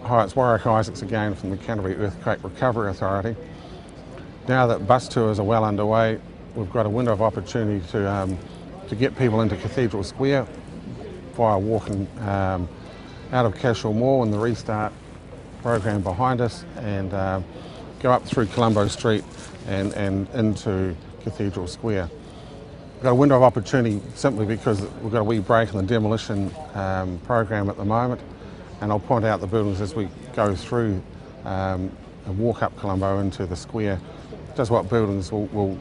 Hi, it's Warwick Isaacs again from the Canterbury Earthquake Recovery Authority. Now that bus tours are well underway, we've got a window of opportunity to get people into Cathedral Square via walking out of Cashel Mall and the Restart program behind us, and go up through Colombo Street and into Cathedral Square. We've got a window of opportunity simply because we've got a wee break in the demolition program at the moment, and I'll point out the buildings as we go through and walk up Colombo into the square, just what buildings will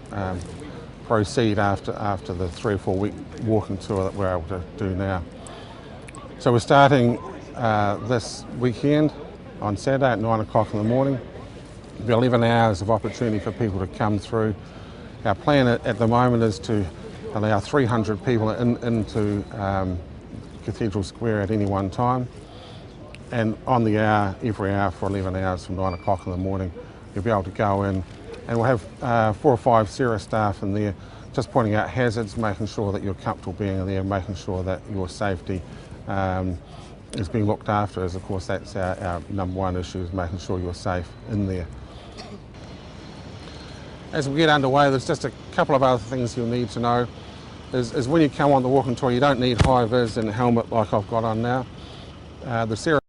proceed after the 3 or 4 week walking tour that we're able to do now. So we're starting this weekend on Saturday at 9 o'clock in the morning. There'll be 11 hours of opportunity for people to come through. Our plan at the moment is to allow 300 people into Cathedral Square at any one time. And on the hour, every hour for 11 hours from 9 o'clock in the morning, you'll be able to go in, and we'll have 4 or 5 SERA staff in there just pointing out hazards, making sure that you're comfortable being in there, making sure that your safety is being looked after, as of course that's our number one issue, is making sure you're safe in there. As we get underway, there's just a couple of other things you'll need to know. Is when you come on the walking tour, you don't need high vis and a helmet like I've got on now. The SERA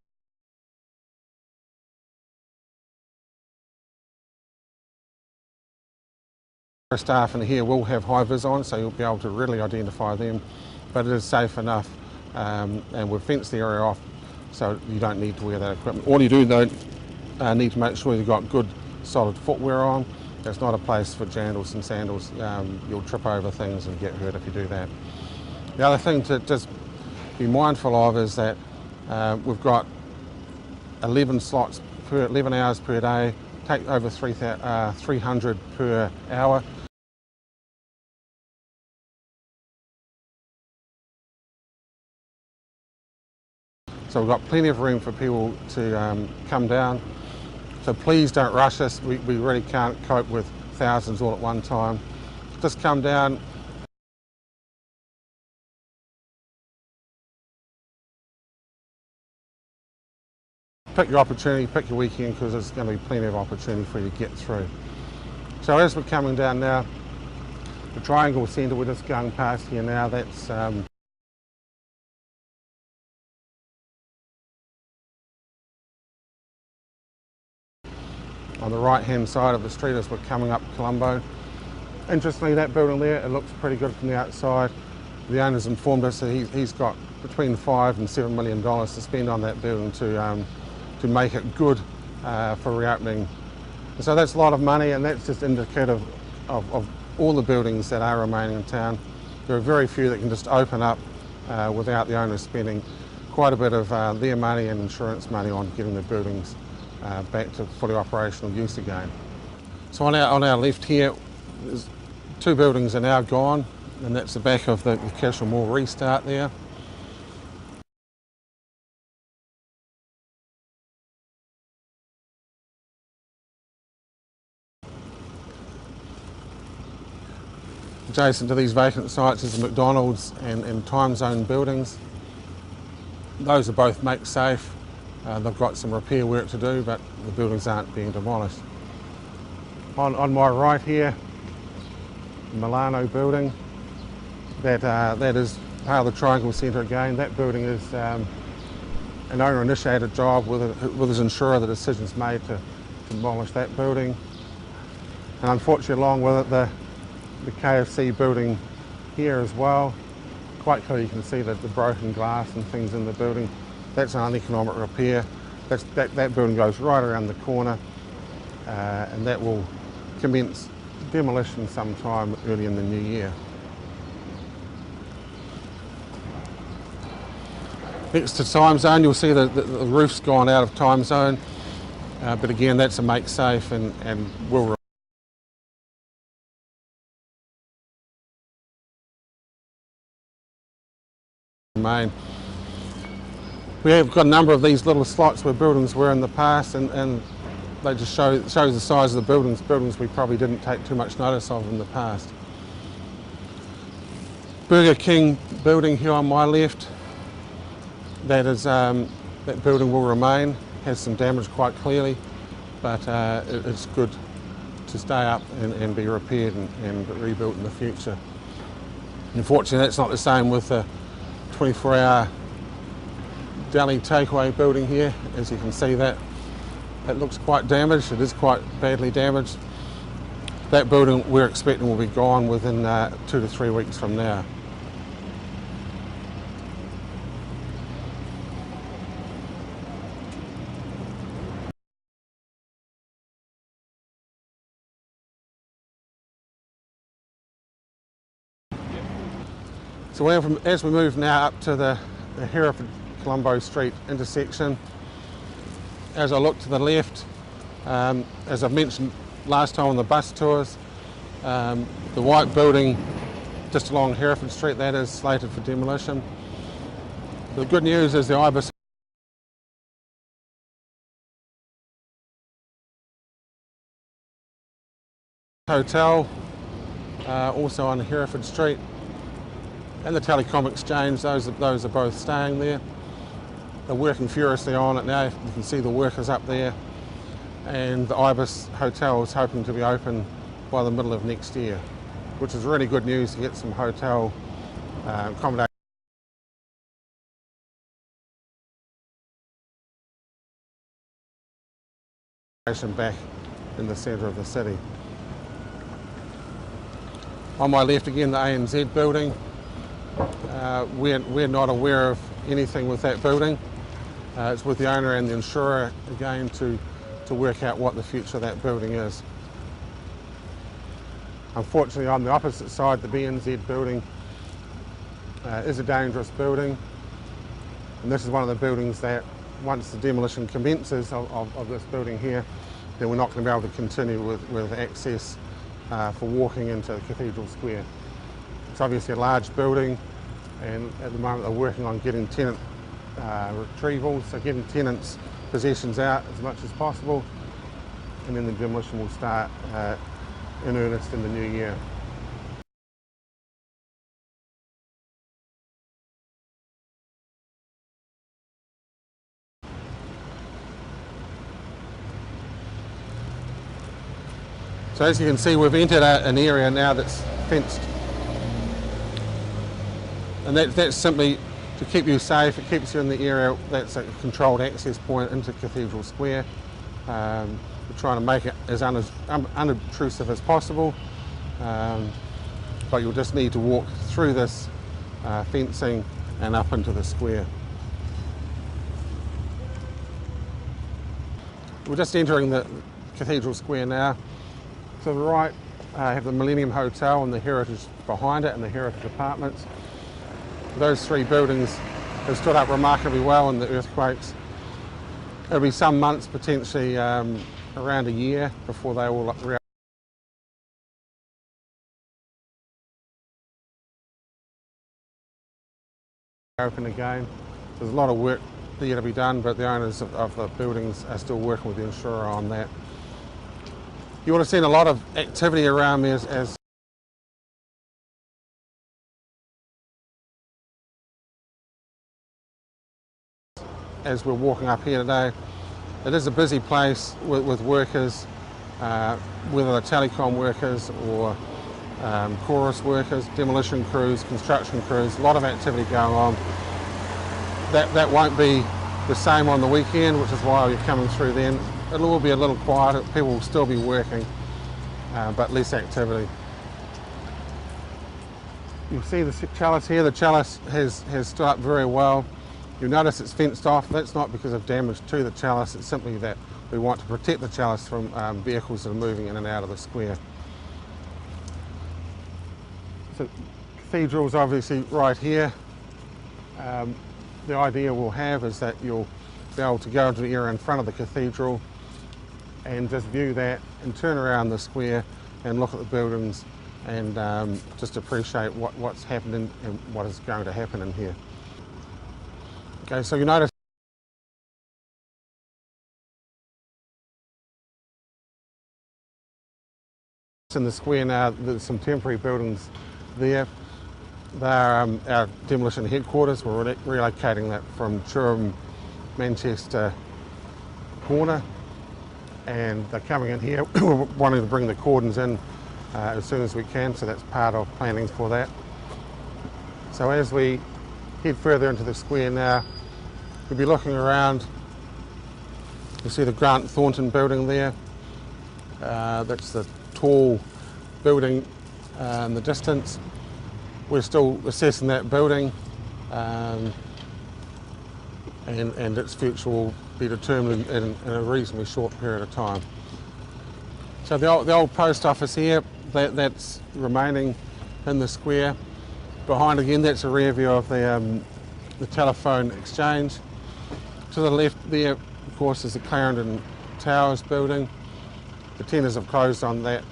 staff in here will have high vis on, so you'll be able to readily identify them, but it is safe enough, and we've fenced the area off so you don't need to wear that equipment. All you do though, need to make sure you've got good solid footwear on. It's not a place for jandals and sandals. You'll trip over things and get hurt if you do that. The other thing to just be mindful of is that we've got 11 slots per 11 hours per day, take over 300 per hour. So we've got plenty of room for people to come down. So please don't rush us. We really can't cope with thousands all at one time. Just come down. Pick your opportunity, pick your weekend, because there's going to be plenty of opportunity for you to get through. So as we're coming down now, the Triangle Centre, we're just going past here now, that's on the right hand side of the street as we're coming up Colombo. Interestingly, that building there, it looks pretty good from the outside. The owner's informed us that he's got between $5 and $7 million to spend on that building to make it good for reopening. So that's a lot of money, and that's just indicative of all the buildings that are remaining in town. There are very few that can just open up without the owner spending quite a bit of their money and insurance money on getting the buildings back to fully operational use again. So on our left here, there's 2 buildings are now gone, and that's the back of the Cashel Mall Restart there. Adjacent to these vacant sites is the McDonald's and Time Zone buildings. Those are both make safe. They've got some repair work to do, but the buildings aren't being demolished. On my right here, the Milano building, that is part of the Triangle Centre again. That building is an owner-initiated job with his insurer. The decision's made to demolish that building. And unfortunately, along with it, the KFC building here as well. Quite clearly you can see the broken glass and things in the building. That's an uneconomic repair. That building goes right around the corner, and that will commence demolition sometime early in the new year. Next to Time Zone, you'll see the roof's gone out of Time Zone, but again that's a make safe and will remain. We have got a number of these little slots where buildings were in the past, and they just shows the size of the buildings we probably didn't take too much notice of in the past. Burger King building here on my left, that building will remain. has some damage quite clearly, but it's good to stay up and be repaired and rebuilt in the future. Unfortunately, that's not the same with the 24-hour deli takeaway building here. As you can see, that looks quite damaged. It is quite badly damaged. That building we're expecting will be gone within 2 to 3 weeks from now. So as we move now up to the Hereford-Colombo Street intersection, as I look to the left, as I've mentioned last time on the bus tours, the white building just along Hereford Street, that is slated for demolition. The good news is the Ibis Hotel, also on Hereford Street, and the Telecom Exchange, those are both staying there. They're working furiously on it now. You can see the workers up there. And the Ibis Hotel is hoping to be open by the middle of next year, which is really good news to get some hotel accommodation back in the centre of the city. On my left again, the ANZ building. We're not aware of anything with that building. It's with the owner and the insurer again to work out what the future of that building is. Unfortunately, on the opposite side, the BNZ building is a dangerous building, and this is one of the buildings that once the demolition commences of this building here, then we're not going to be able to continue with access for walking into Cathedral Square. It's obviously a large building, and at the moment they're working on getting tenant retrieval, so getting tenants' possessions out as much as possible, and then the demolition will start in earnest in the new year. So as you can see, we've entered an area now that's fenced, and that's simply to keep you safe. It keeps you in the area. That's a controlled access point into Cathedral Square. We're trying to make it as unobtrusive as possible, but you'll just need to walk through this fencing and up into the square. We're just entering the Cathedral Square now. To the right, have the Millennium Hotel and the Heritage behind it, and the Heritage Apartments. Those three buildings have stood up remarkably well in the earthquakes. It'll be some months, potentially around a year, before they will reopen again. There's a lot of work there to be done, but the owners of the buildings are still working with the insurer on that. You would have seen a lot of activity around me as we're walking up here today. It is a busy place with workers, whether they're telecom workers or chorus workers, demolition crews, construction crews, a lot of activity going on. That won't be the same on the weekend, which is why you're coming through then. It will be a little quieter, people will still be working, but less activity. You'll see the chalice here. The chalice has stood up very well. You'll notice it's fenced off. That's not because of damage to the chalice, it's simply that we want to protect the chalice from vehicles that are moving in and out of the square. So cathedral's obviously right here. The idea we'll have is that you'll be able to go into the area in front of the cathedral and just view that and turn around the square and look at the buildings and just appreciate what's happened and what is going to happen in here. Okay, so you notice in the square now there's some temporary buildings there. They're our demolition headquarters. We're relocating that from Turum, Manchester corner, and they're coming in here. We're wanting to bring the cordons in as soon as we can, so that's part of planning for that. So as we head further into the square now, we'll be looking around. You see the Grant Thornton building there. That's the tall building in the distance. We're still assessing that building, and its future will be determined in a reasonably short period of time. So the old post office here, that's remaining in the square. Behind again, that's a rear view of the telephone exchange. To the left there, of course, is the Clarendon Towers building. The tenders have closed on that,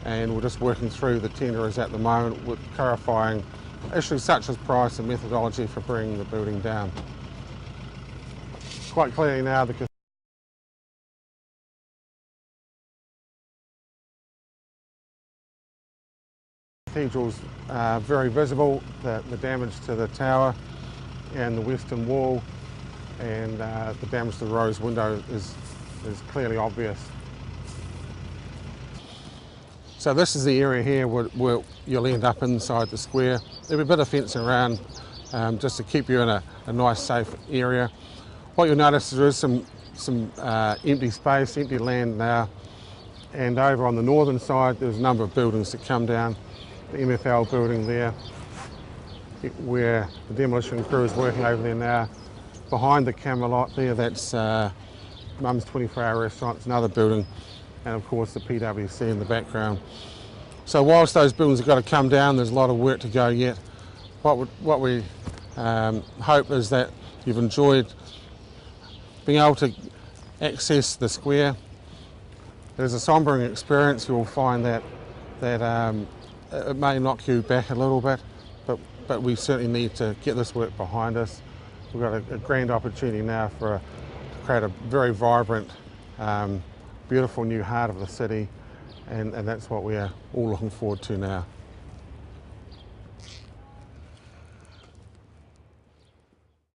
and we're just working through the tenders at the moment with clarifying issues such as price and methodology for bringing the building down. Quite clearly now, the cathedral's very visible, the damage to the tower and the western wall, and the damage to the rose window is clearly obvious. So this is the area here where you'll end up inside the square. There'll be a bit of fencing around just to keep you in a nice safe area. What you'll notice is there is some empty space, empty land now, and over on the northern side there's a number of buildings that come down. The MFL building there, where the demolition crew is working over there now. Behind the Camelot there, that's Mum's 24-hour restaurant, it's another building, and of course the PwC in the background. So whilst those buildings have got to come down, there's a lot of work to go yet. What we hope is that you've enjoyed being able to access the square. It is a sombering experience. You'll find that it may knock you back a little bit, but we certainly need to get this work behind us. We've got a grand opportunity now to create a very vibrant, beautiful new heart of the city, and that's what we are all looking forward to now.